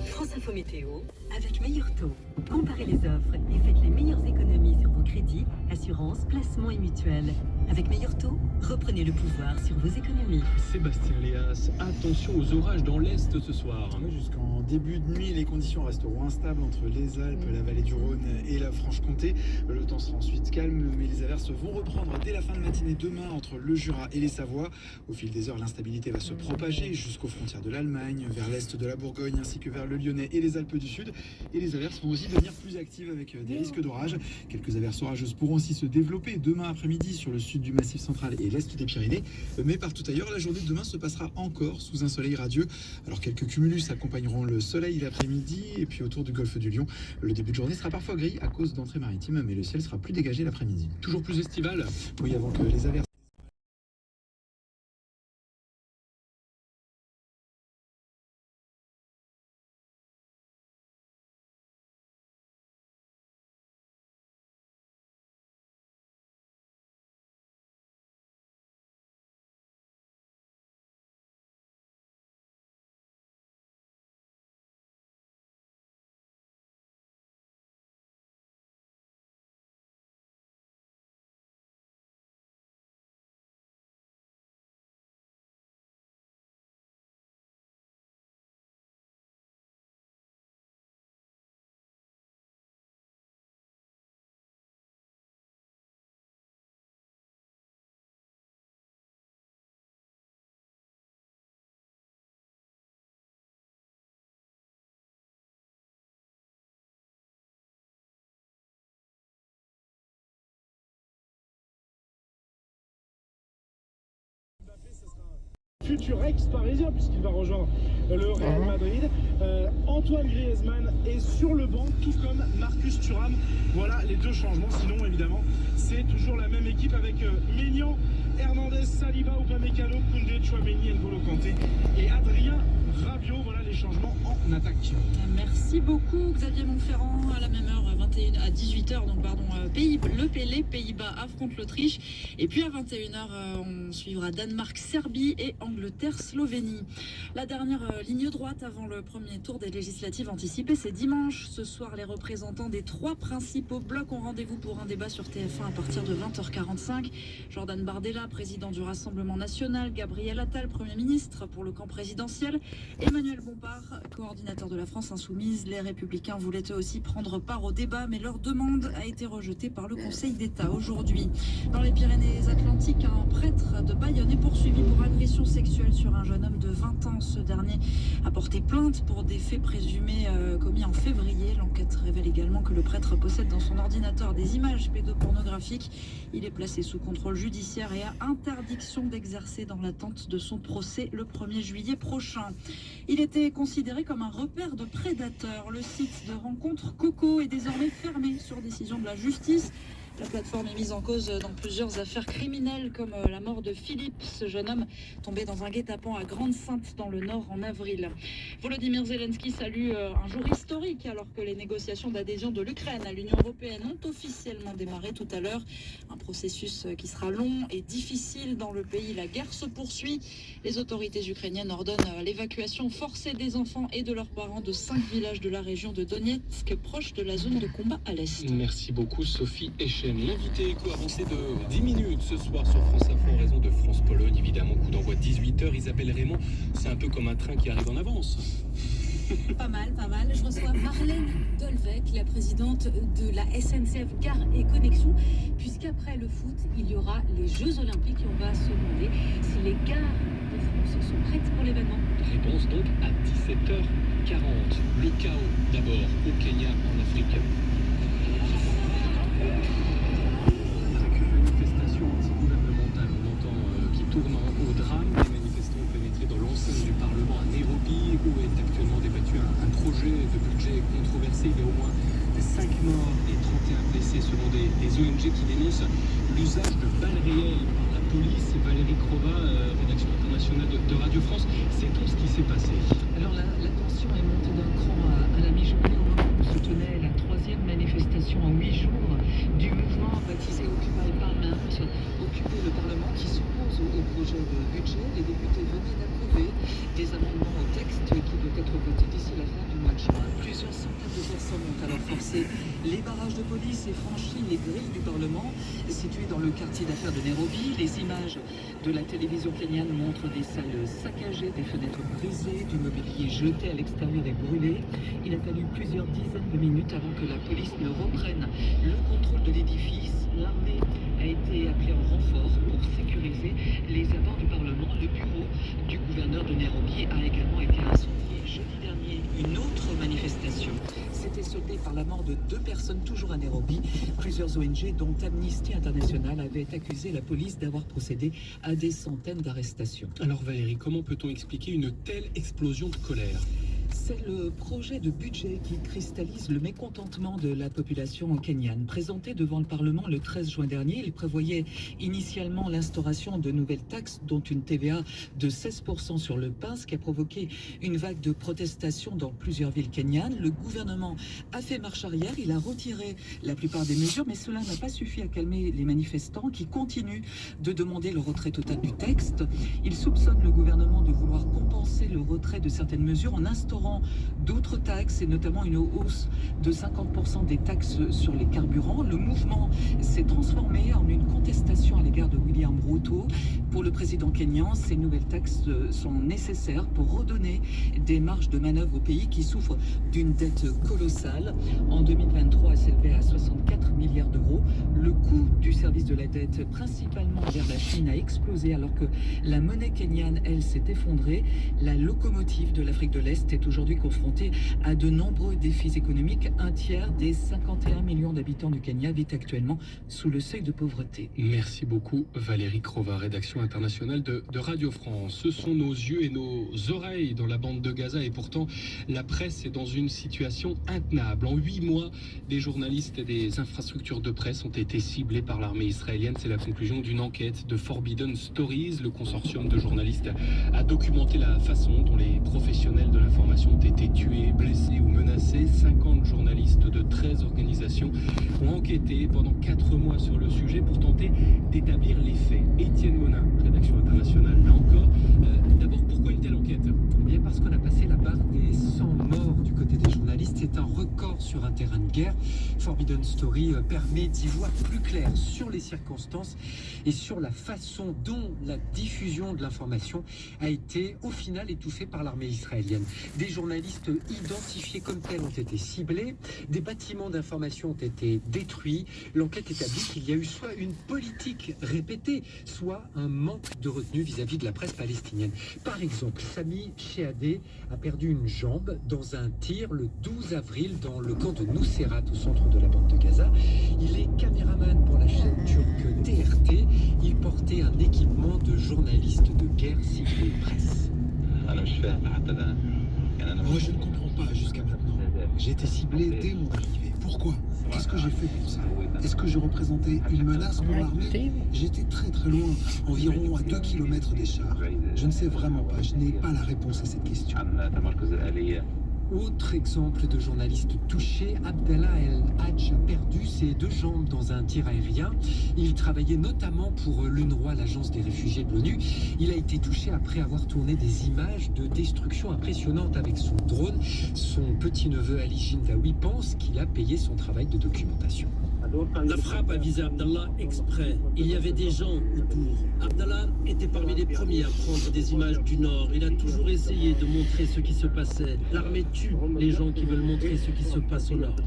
France Info Météo avec Meilleur Taux. Comparez les offres et faites les meilleures économies sur vos crédits, assurances, placements et mutuelles. Avec Meilleur Taux, reprenez le pouvoir sur vos économies. Sébastien Léas, attention aux orages dans l'Est ce soir. Jusqu'en début de nuit, les conditions resteront instables entre les Alpes, la vallée du Rhône et la Franche-Comté. Le temps sera ensuite calme, mais les averses vont reprendre dès la fin de matinée demain entre le Jura et les Savoies. Au fil des heures, l'instabilité va se propager jusqu'aux frontières de l'Allemagne, vers l'est de la Bourgogne ainsi que vers le Lyonnais et les Alpes du Sud. Et les averses vont aussi devenir plus actives avec des risques d'orage. Quelques averses orageuses pourront aussi se développer demain après-midi sur le sud du Massif central et l'est des Pyrénées. Mais partout ailleurs, la journée de demain se passera encore sous un soleil radieux. Alors quelques cumulus accompagneront le soleil l'après-midi et puis autour du golfe du Lion, le début de journée sera parfois gris à cause d'entrées maritimes, mais le ciel sera plus dégagé l'après-midi. Toujours plus estival. Oui, avant que les averses futur ex-parisien, puisqu'il va rejoindre le Real Madrid. Antoine Griezmann est sur le banc, tout comme Marcus Thuram. Voilà les deux changements. Sinon, évidemment, c'est toujours la même équipe avec Maignan, Hernandez, Saliba, Upamecano, Koundé, Tchouaméni, N'Golo Kanté et Adrien Rabiot. Voilà les changements en attaque. Merci beaucoup Xavier Montferrand. À la même heure, 21 à 18h, donc pardon, les Pays-Bas affrontent l'Autriche. Et puis à 21h, on suivra Danemark-Serbie et Angleterre-Slovénie. La dernière ligne droite avant le premier tour des législatives anticipées, c'est dimanche. Ce soir, les représentants des 3 principaux blocs ont rendez-vous pour un débat sur TF1 à partir de 20h45. Jordan Bardella, président du Rassemblement national, Gabriel Attal, Premier ministre pour le camp présidentiel, Emmanuel Bompard, coordinateur de la France Insoumise. Les Républicains voulaient eux aussi prendre part au débat, mais leur demande a été rejetée par le Conseil d'État aujourd'hui. Dans les Pyrénées-Atlantiques, un prêtre de Bayonne est poursuivi pour agression sexuelle sur un jeune homme de 20 ans. Ce dernier a porté plainte pour des faits présumés commis en février. L'enquête révèle également que le prêtre possède dans son ordinateur des images pédopornographiques. Il est placé sous contrôle judiciaire et a interdiction d'exercer dans l'attente de son procès le 1er juillet prochain. Il était considéré comme un repère de prédateurs. Le site de rencontre Coco est désormais fermé sur décision de la justice. La plateforme est mise en cause dans plusieurs affaires criminelles, comme la mort de Philippe, ce jeune homme tombé dans un guet-apens à Grande-Synthe dans le Nord en avril. Volodymyr Zelensky salue un jour historique alors que les négociations d'adhésion de l'Ukraine à l'Union européenne ont officiellement démarré tout à l'heure. Un processus qui sera long et difficile dans le pays. La guerre se poursuit. Les autorités ukrainiennes ordonnent l'évacuation forcée des enfants et de leurs parents de 5 villages de la région de Donetsk, proche de la zone de combat à l'est. Merci beaucoup Sophie Echen. L'invité éco avancé de 10 minutes ce soir sur France Info en raison de France-Pologne. Évidemment, coup d'envoi 18h. Isabelle Raymond, c'est un peu comme un train qui arrive en avance. Pas mal, pas mal. Je reçois Marlène Dolvec, la présidente de la SNCF Gare et Connexion, puisqu'après le foot, il y aura les Jeux Olympiques et on va se demander si les gares de France sont prêtes pour l'événement. Réponse donc à 17h40. Le chaos d'abord au Kenya en Afrique. Manifestation anti-gouvernementale, on entend qui tourne au drame. Les manifestants ont pénétré dans l'enceinte du Parlement à Nairobi, où est actuellement débattu un projet de budget controversé. Il y a au moins 5 morts et 31 blessés selon des ONG qui dénoncent l'usage de balles réelles par la police. Valérie Crova, rédaction internationale de Radio France, sait-on ce qui s'est passé? Alors la tension est montée d'un cran à la mi-journée au moment où se tenait la 3e manifestation en 8 jours du mouvement baptisé Occupy Parliament, Occuper le Parlement, qui s'oppose au projet de budget. Les députés venaient d'approuver des amendements au texte qui doit être voté d'ici la fin du mois de juin. Plusieurs centaines de personnes ont alors forcé les barrages de police et franchi les grilles du Parlement, situé dans le quartier d'affaires de Nairobi. Les images de la télévision kenyane montrent des salles saccagées, des fenêtres brisées, du mobilier jeté à l'extérieur et brûlé. Il a fallu plusieurs dizaines de minutes avant que la police ne reprenne le contrôle de l'édifice. L'armée a été appelée en renfort pour sécuriser les abords du Parlement. Le bureau du gouverneur de Nairobi a également été incendié jeudi dernier. Une autre manifestation s'était soldée par la mort de 2 personnes toujours à Nairobi. Plusieurs ONG, dont Amnesty International, avaient accusé la police d'avoir procédé à des centaines d'arrestations. Alors Valérie, comment peut-on expliquer une telle explosion de colère? C'est le projet de budget qui cristallise le mécontentement de la population kenyane. Présenté devant le Parlement le 13 juin dernier, il prévoyait initialement l'instauration de nouvelles taxes, dont une TVA de 16% sur le pain, ce qui a provoqué une vague de protestations dans plusieurs villes kenyanes. Le gouvernement a fait marche arrière, il a retiré la plupart des mesures, mais cela n'a pas suffi à calmer les manifestants qui continuent de demander le retrait total du texte. Ils soupçonnent le gouvernement de vouloir compenser le retrait de certaines mesures en instaurant d'autres taxes et notamment une hausse de 50% des taxes sur les carburants. Le mouvement s'est transformé en une contestation à l'égard de William Ruto. Pour le président kényan, ces nouvelles taxes sont nécessaires pour redonner des marges de manœuvre au pays qui souffre d'une dette colossale. En 2023, elle s'élevait à 64 milliards d'euros. Le coût du service de la dette, principalement vers la Chine, a explosé alors que la monnaie kenyane, elle, s'est effondrée. La locomotive de l'Afrique de l'Est est aujourd'hui confrontée à de nombreux défis économiques. Un tiers des 51 millions d'habitants du Kenya vit actuellement sous le seuil de pauvreté. Merci beaucoup Valérie Crova, rédaction rédaction internationale de Radio France. Ce sont nos yeux et nos oreilles dans la bande de Gaza et pourtant la presse est dans une situation intenable. En 8 mois, des journalistes et des infrastructures de presse ont été ciblés par l'armée israélienne. C'est la conclusion d'une enquête de Forbidden Stories. Le consortium de journalistes a documenté la façon dont les professionnels de l'information ont été tués, blessés ou menacés. 50 journalistes de 13 organisations ont enquêté pendant 4 mois sur le sujet pour tenter d'établir les faits. Étienne Monin, rédaction internationale, là encore. D'abord, pourquoi une telle enquête ? Bien parce qu'on a passé la barre des 100 morts du côté des journalistes. C'est un record sur un terrain de guerre. Forbidden Story permet d'y voir plus clair sur les circonstances et sur la façon dont la diffusion de l'information a été au final étouffée par l'armée israélienne. Des journalistes identifiés comme tels ont été ciblés, des bâtiments d'information ont été détruits. L'enquête établit qu'il y a eu soit une politique répétée, soit un manque de retenue vis-à-vis de la presse palestinienne. Par exemple, Sami Shehadeh a perdu une jambe dans un tir le 12 avril dans le camp de Nuseirat au centre de la bande de Gaza. Il est caméraman pour la chaîne turque TRT. Il portait un équipement de journaliste de guerre ciblé presse. Moi, je ne comprends pas jusqu'à maintenant. J'ai été ciblé dès mon arrivée. Pourquoi ? Qu'est-ce que j'ai fait pour ça ? Est-ce que je représentais une menace pour l'armée ? J'étais très très loin, environ à 2 km des chars. Je ne sais vraiment pas, je n'ai pas la réponse à cette question. Autre exemple de journaliste touché, Abdallah El Hadj a perdu ses 2 jambes dans un tir aérien. Il travaillait notamment pour l'UNRWA, l'agence des réfugiés de l'ONU. Il a été touché après avoir tourné des images de destruction impressionnantes avec son drone. Son petit-neveu Ali Jindawi pense qu'il a payé son travail de documentation. La frappe a visé Abdallah exprès. Il y avait des gens autour. Abdallah était parmi les premiers à prendre des images du Nord. Il a toujours essayé de montrer ce qui se passait. L'armée tue les gens qui veulent montrer ce qui se passe au Nord.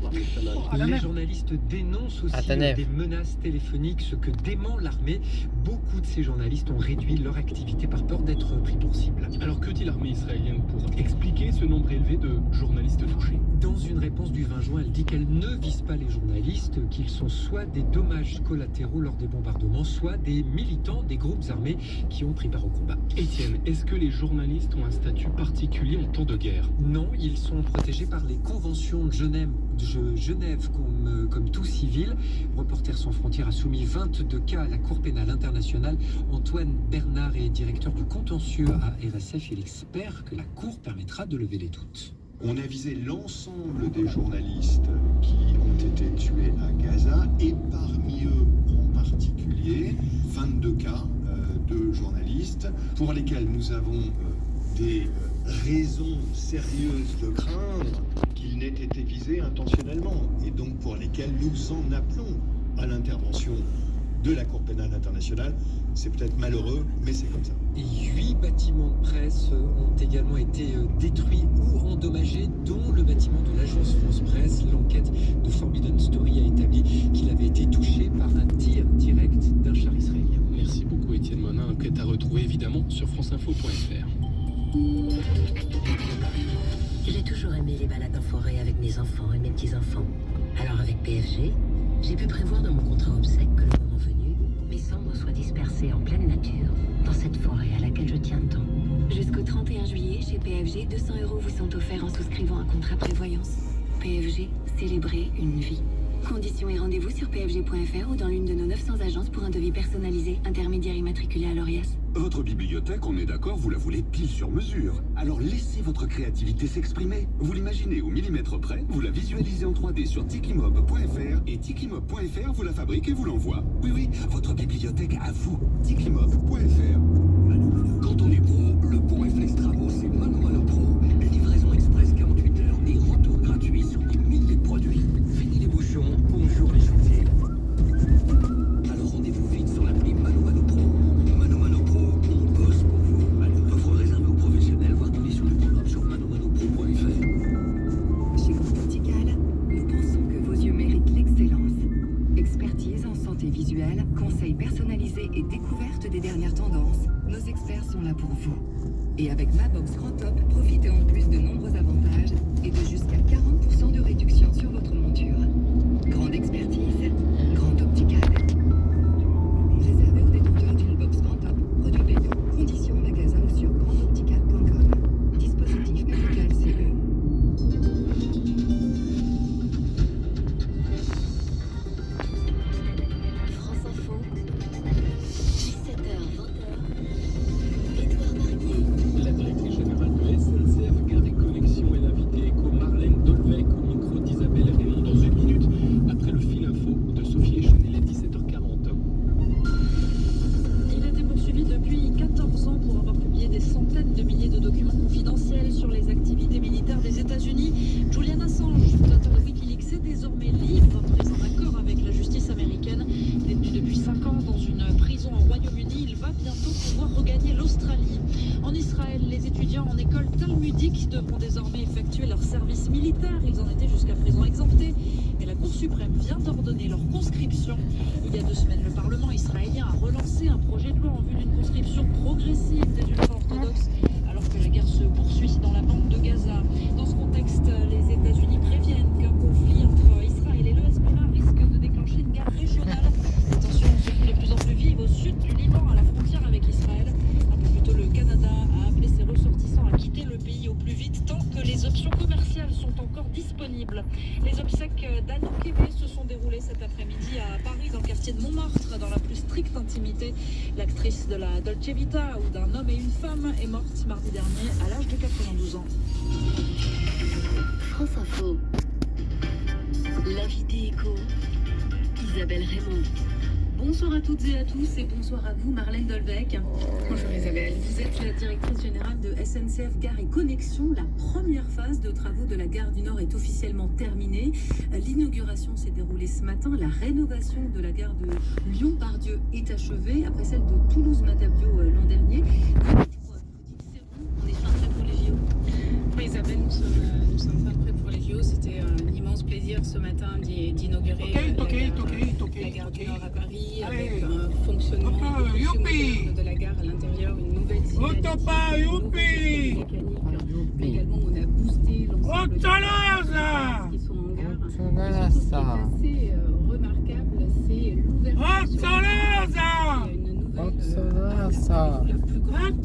Les journalistes dénoncent aussi des menaces téléphoniques, ce que dément l'armée. Beaucoup de ces journalistes ont réduit leur activité par peur d'être pris pour cible. Alors que dit l'armée israélienne pour expliquer ce nombre élevé de journalistes touchés ? Dans une réponse du 20 juin, elle dit qu'elle ne vise pas les journalistes, qu'ils sont soit des dommages collatéraux lors des bombardements, soit des militants des groupes armés qui ont pris part au combat. Étienne, est-ce que les journalistes ont un statut particulier en temps de guerre ? Non, ils sont protégés par les conventions de Genève comme tout civil. Reporters sans frontières a soumis 22 cas à la Cour pénale internationale. Antoine Bernard est directeur du contentieux à RSF. Il espère que la Cour permettra de lever les doutes. On a visé l'ensemble des journalistes qui ont été tués à Gaza et parmi eux en particulier 22 cas de journalistes pour lesquels nous avons des raisons sérieuses de craindre qu'ils n'aient été visés intentionnellement et donc pour lesquels nous en appelons à l'intervention de la Cour pénale internationale. C'est peut-être malheureux, mais c'est comme ça. Et 8 bâtiments de presse ont également été détruits ou endommagés, dont le bâtiment de l'agence France Presse. L'enquête de Forbidden Story a établi qu'il avait été touché par un tir direct d'un char israélien. Merci beaucoup Étienne Monin, enquête à retrouver évidemment sur franceinfo.fr. J'ai toujours aimé les balades en forêt avec mes enfants et mes petits-enfants. Alors avec PFG, j'ai pu prévoir dans mon contrat obsèque que le moment venu, mes cendres soient dispersées en pleine nature, dans cette forêt à laquelle je tiens tant. Jusqu'au 31 juillet, chez PFG, 200 € vous sont offerts en souscrivant un contrat prévoyance. PFG, célébrer une vie. Conditions et rendez-vous sur pfg.fr ou dans l'une de nos 900 agences pour un devis personnalisé, intermédiaire immatriculé à l'ORIAS. Votre bibliothèque, on est d'accord, vous la voulez pile sur mesure. Alors laissez votre créativité s'exprimer. Vous l'imaginez au millimètre près, vous la visualisez en 3D sur tikimob.fr et tikimob.fr vous la fabrique et vous l'envoie. Oui, votre bibliothèque à vous. tikimob.fr. Quand on est pro, le bon réflexe travaux, c'est Mano Pro. Livraison express 48 heures et retour gratuit sur des milliers de produits. Fini les bouchons, bonjour les chantiers. Alors rendez-vous vite sur l'appli Mano Pro. Mano Pro, on bosse pour vous. Offre réservée aux professionnels, voir conditions du programme sur manomano.pro.fr. Chez Groupe Optical, nous pensons que vos yeux méritent l'excellence. Expertise en santé visuelle, conseils personnalisés et découverte des dernières tendances. Nos experts sont là pour vous. Et avec Ma Box Grand Top, profitez en plus de nombreux avantages et de jusqu'à 40% de réduction sur votre monture. Grande expertise, Grand Optical. Réservé aux détenteurs d'une box Grand Top, documents confidentiels sur les activités militaires des États-Unis. Julian Assange, fondateur de Wikileaks, est désormais libre, pris en accord avec la justice américaine. Détenu depuis 5 ans dans une prison au Royaume-Uni, il va bientôt pouvoir regagner l'Australie. En Israël, les étudiants en école talmudique devront désormais effectuer leur service militaire. Ils en étaient jusqu'à présent exemptés. Mais la Cour suprême vient d'ordonner leur conscription. Il y a 2 semaines, le Parlement israélien a relancé un projet de loi en vue d'une conscription progressive des ultra-orthodoxes, alors que la guerre se poursuit dans la bande de Gaza. Dans ce contexte, les États-Unis préviennent qu'un conflit entre Israël et le Hezbollah risque de déclencher une guerre régionale. Les tensions se font de plus en plus vives au sud du Liban, à la frontière avec Israël. Un peu plus tôt, le Canada a appelé ses ressortissants à quitter le pays au plus vite tant que les options commerciales sont encore disponibles. Les obsèques d'Anne Kébé se sont déroulées cet après-midi à Paris, dans le quartier de Montmartre, dans la plus stricte intimité. L'actrice de la Dolce Vita, où d'un homme et une femme, est morte mardi dernier à l'âge de 92 ans. France Info. L'invité écho, Isabelle Raymond. Bonsoir à toutes et à tous et bonsoir à vous, Marlène Dolvec. Bonjour Isabelle. Vous êtes la directrice générale de SNCF Gare et Connexions. La première phase de travaux de la gare du Nord est officiellement terminée. L'inauguration s'est déroulée ce matin. La rénovation de la gare de Lyon-Part-Dieu est achevée après celle de Toulouse-Matabiau l'an dernier. On est fin prêt pour les JO. Oui Isabelle, nous sommes fin prêts pour les JO. C'était un immense plaisir ce matin d'inaugurer la gare du Nord à Paris, avec un fonctionnement moderne de la gare à l'intérieur, une nouvelle signalisation, une nouvelle mécanique. Mais également, on a boosté l'ensemble des qui sont en gare. Et surtout, ce qui est assez remarquable, c'est l'ouverture sur la gare. Il y a une nouvelle la plus grande